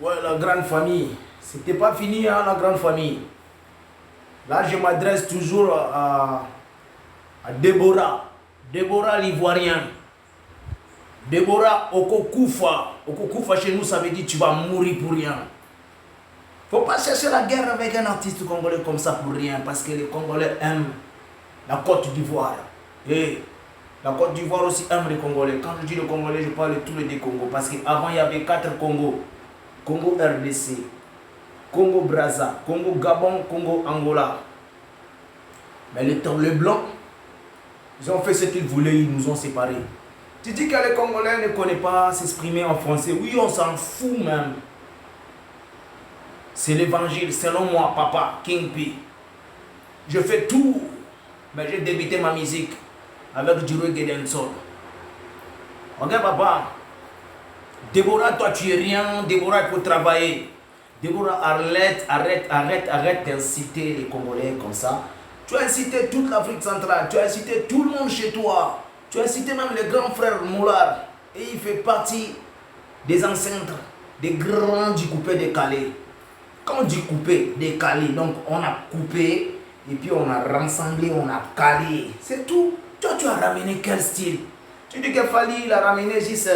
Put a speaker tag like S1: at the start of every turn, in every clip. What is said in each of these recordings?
S1: Ouais, la grande famille. C'était pas fini, hein, la grande famille. Là, je m'adresse toujours à Déborah. Déborah l'Ivoirien. Déborah Okokufa. Okokufa chez nous, ça veut dire tu vas mourir pour rien. Faut pas chercher la guerre avec un artiste congolais comme ça pour rien. Parce que les Congolais aiment la Côte d'Ivoire. Et la Côte d'Ivoire aussi aime les Congolais. Quand je dis le Congolais, je parle de tous les deux Congos. Parce qu'avant, il y avait 4 Congos. Congo RDC, Congo Brazza, Congo Gabon, Congo Angola. Mais les Blancs, ils ont fait ce qu'ils voulaient, ils nous ont séparés. Tu dis que les Congolais ne connaissent pas s'exprimer en français. Oui, on s'en fout même. C'est l'évangile, selon moi, papa, King P. Je fais tout. Mais j'ai débuté ma musique avec Duro Gedenson. Regarde, papa. Déborah, toi tu es rien. Déborah, il faut travailler. Déborah, arrête d'inciter les Congolais comme ça. Tu as incité toute l'Afrique centrale. Tu as incité tout le monde chez toi. Tu as incité même les grands frères Moulard. Et il fait partie des ancêtres, des grands du coupé décalé. Quand on dit coupé décalé, donc on a coupé et puis on a rassemblé, on a calé. C'est tout. Toi, tu as ramené quel style? Tu dis que Fali, il a ramené juste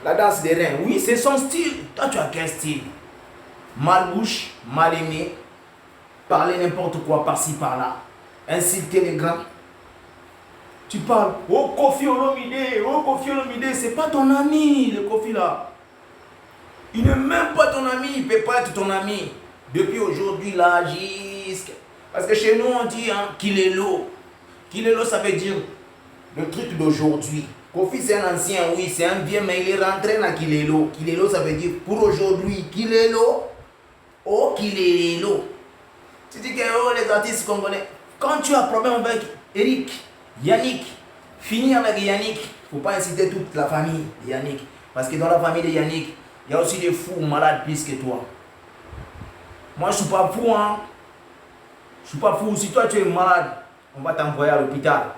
S1: la danse des reins. Oui, c'est son style. Toi, tu as quel style? Mal bouche, mal aimé, parler n'importe quoi par-ci, par-là, insulter les grands. Tu parles, oh Kofi Olomide, c'est pas ton ami, le Kofi là. Il n'est même pas ton ami, il ne peut pas être ton ami. Depuis aujourd'hui là, jusqu'à... Parce que chez nous on dit hein, Kilelo. Kilelo ça veut dire le truc d'aujourd'hui. Kofi c'est un ancien, oui, c'est un vieux, mais il est rentré dans Kilelo. Kilelo ça veut dire pour aujourd'hui. Kilelo, oh Kilelo. Tu dis que oh, les artistes congolais, quand tu as problème avec Eric, Yannick, finis avec Yannick. Il ne faut pas inciter toute la famille de Yannick. Parce que dans la famille de Yannick, il y a aussi des fous malades plus que toi. Moi, je ne suis pas fou, hein. Je ne suis pas fou. Si toi, tu es malade, on va t'envoyer à l'hôpital.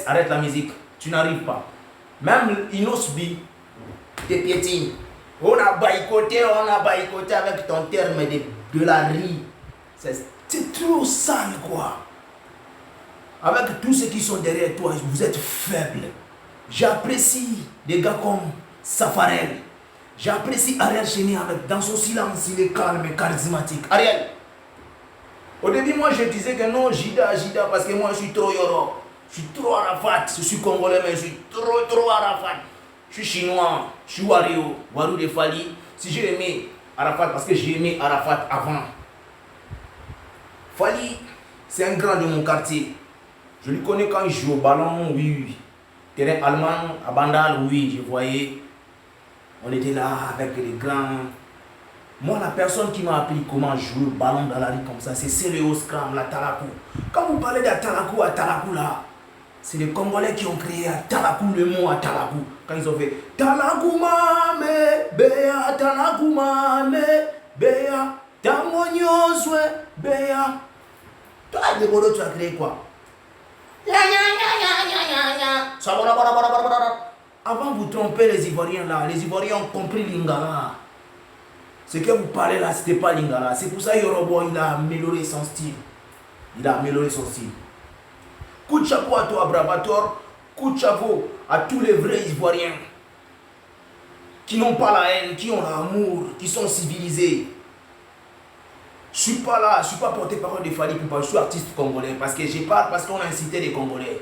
S1: Arrête la musique. Tu n'arrives pas. Même Inosbi, t'es piétine. On a boycotté avec ton terme de la riz. C'est trop sale, quoi. Avec tous ceux qui sont derrière toi, vous êtes faibles. J'apprécie des gars comme Safarel. J'apprécie Ariel Chéni avec dans son silence, il est calme et charismatique. Ariel, au début, moi je disais que non, Jida, parce que moi je suis trop Yoro. Je suis trop Arafat. Je suis congolais, mais je suis trop Arafat. Je suis chinois, je suis Warou de Fali. Si j'ai aimé Arafat, parce que j'ai aimé Arafat avant. Fali, c'est un grand de mon quartier. Je le connais quand il joue au ballon, oui. Terrain allemand, à Bandal, oui, je voyais. On était là avec les grands. Moi, la personne qui m'a appris comment jouer le ballon dans la rue comme ça, c'est Céléo Scram, la Talakou. Quand vous parlez d'Atalakou, Atalakou là, c'est les Congolais qui ont créé Atalakou, le mot Atalakou. Quand ils ont fait Talakou mame, Béa, Talakou mame, Béa, Tamonyoswe, Béa. Toi, Débolo, tu as créé quoi? Avant vous trompez les Ivoiriens là, les Ivoiriens ont compris Lingala. Ce que vous parlez là, c'était pas Lingala. C'est pour ça que Yorobo il a amélioré son style. Coup de chapeau à toi, Bravator. Coup de chapeau à tous les vrais Ivoiriens qui n'ont pas la haine, qui ont l'amour, qui sont civilisés. Je suis pas là, je suis pas porte-parole de Fali Poupa, je suis artiste congolais parce que je parle parce qu'on a incité les Congolais.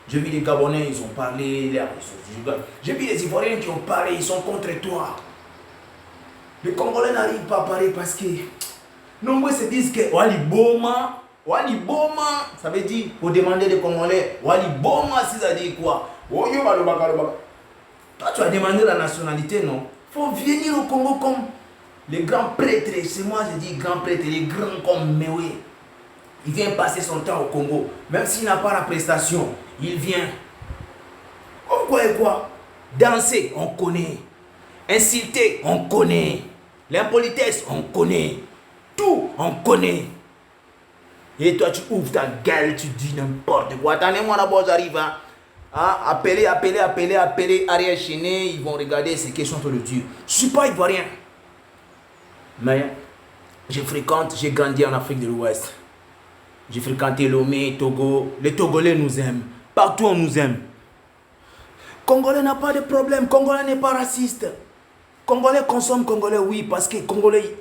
S1: J'ai vu les Gabonais, ils ont parlé, j'ai vu les Ivoiriens qui ont parlé, ils sont contre toi. Les Congolais n'arrivent pas à parler parce que nombreux se disent que Wali Boma, ça veut dire, pour demander les Congolais, Wali Boma, ça veut dire quoi? Toi, tu as demandé la nationalité, non? Il faut venir au Congo comme les grands prêtres, c'est moi je dis grands prêtres, les grands comme Mewe. Il vient passer son temps au Congo, même s'il n'a pas la prestation, il vient. Pourquoi et quoi? Danser, on connaît. Insulter, on connaît. L'impolitesse, on connaît. Tout, on connaît. Et toi, tu ouvres ta gueule, tu dis n'importe quoi. Attendez-moi d'abord, j'arrive. Hein. Hein, appeler, arrière chaîné, ils vont regarder ces questions sur le Dieu. Je ne suis pas ivoirien. Mais j'ai grandi en Afrique de l'Ouest. J'ai fréquenté Lomé, Togo. Les Togolais nous aiment. Partout on nous aime. Congolais n'a pas de problème. Congolais n'est pas raciste. Congolais consomme Congolais, oui, parce que Congolais,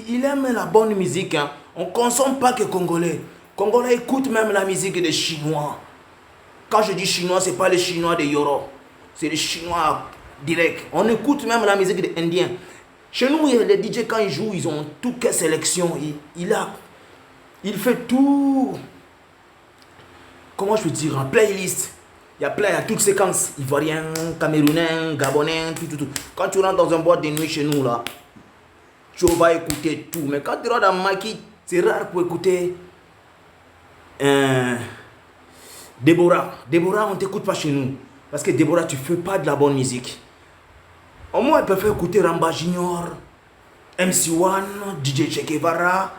S1: il aime la bonne musique. Hein. On ne consomme pas que Congolais. Congolais écoute même la musique des Chinois. Quand je dis Chinois, ce n'est pas les Chinois de Yoro. C'est les Chinois direct. On écoute même la musique des Indiens. Chez nous, les DJ, quand ils jouent, ils ont toute sélection. Il fait tout. Comment je peux dire? En playlist. Il y a toutes séquences. Ivoiriens, Camerounais, Gabonais, tout. Quand tu rentres dans un boîte de nuit chez nous, là, tu vas écouter tout. Mais quand tu rentres dans Maki, c'est rare pour écouter Déborah. Déborah, on ne t'écoute pas chez nous. Parce que Déborah, tu ne fais pas de la bonne musique. Au moins, elle peut faire écouter Ramba Junior, MC1, DJ Che Guevara.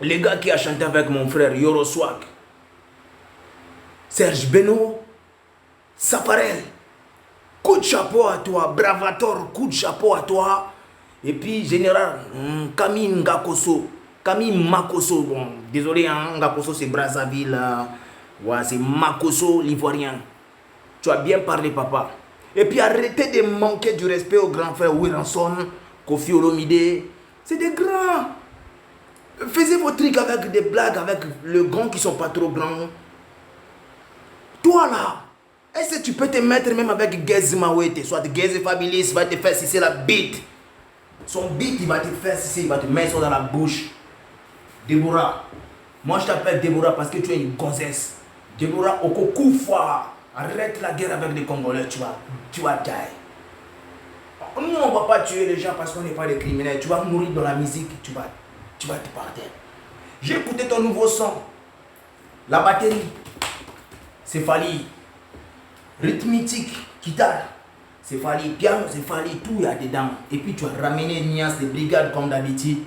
S1: Les gars qui a chanté avec mon frère Yoro Swag. Serge Beno, Saparel. Coup de chapeau à toi, Bravator, coup de chapeau à toi. Et puis, général, Camille Ngakoso. Camille Makoso, bon, désolé, hein, Ngakoso c'est Brazzaville, ouais, c'est Makoso l'Ivoirien. Tu as bien parlé, papa. Et puis arrêtez de manquer du respect aux grands frères Williamson, Kofi Olomide. C'est des grands. Faisez vos trucs avec des blagues, avec les grands qui sont pas trop grands. Toi là, est-ce que tu peux te mettre même avec Gezi Mawete, soit Gezi Fabilis va te faire si c'est la bite. Son beat, il va te faire si il va te mettre ça dans la bouche. Déborah, moi je t'appelle Déborah parce que tu es une gonzesse. Déborah Okokoufa, arrête la guerre avec les Congolais, tu vas die. Nous on ne va pas tuer les gens parce qu'on n'est pas des criminels. Tu vas mourir dans la musique, tu vas te partir. J'ai écouté ton nouveau son. La batterie, c'est Fali. Rythmique, guitare, c'est Fali. Piano, c'est Fali. Tout il y a dedans. Et puis tu as ramené Nias de brigade comme d'habitude.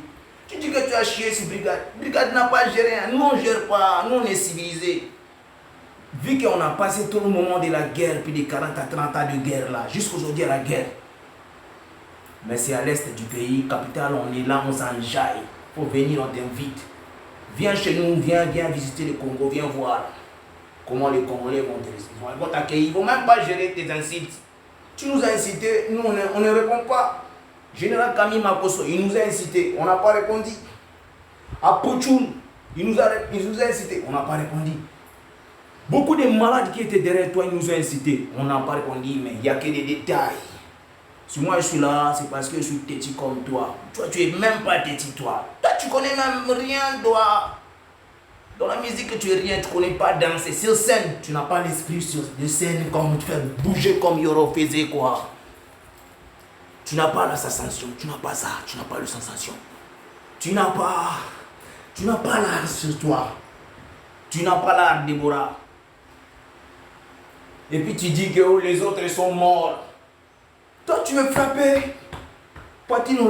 S1: Tu dis que tu as chié sur brigade. Brigade n'a pas géré. Nous on ne gère pas. Nous on est civilisés. Vu qu'on a passé tout le moment de la guerre, puis des 40 à 30 ans de guerre là, jusqu'aujourd'hui à la guerre. Mais c'est à l'est du pays, capitale, on est là, on s'enjaille. Faut venir, on t'invite. Viens chez nous, viens visiter le Congo, viens voir comment les Congolais vont t'accueillir. Ils ne vont même pas gérer tes incites. Tu nous as incités, nous on ne répond pas. Général Camille Makoso, il nous a incités, on n'a pas répondu. À Pochoun, il nous a incités, on n'a pas répondu. Beaucoup de malades qui étaient derrière toi, ils nous ont incités, on n'a pas répondu, mais il n'y a que des détails. Si moi je suis là, c'est parce que je suis têtu comme toi. Toi, tu es même pas têtu, toi. Toi, tu connais même rien, toi. Dans la musique, tu es rien, tu connais pas danser. Sur scène, tu n'as pas l'esprit de scène comme tu fais bouger comme Yoro faisait, quoi. Tu n'as pas la sensation, tu n'as pas ça, tu n'as pas la sensation. Tu n'as pas l'art sur toi. Tu n'as pas l'art, Déborah. Et puis tu dis que les autres sont morts. Toi, tu veux frapper. Poitrine,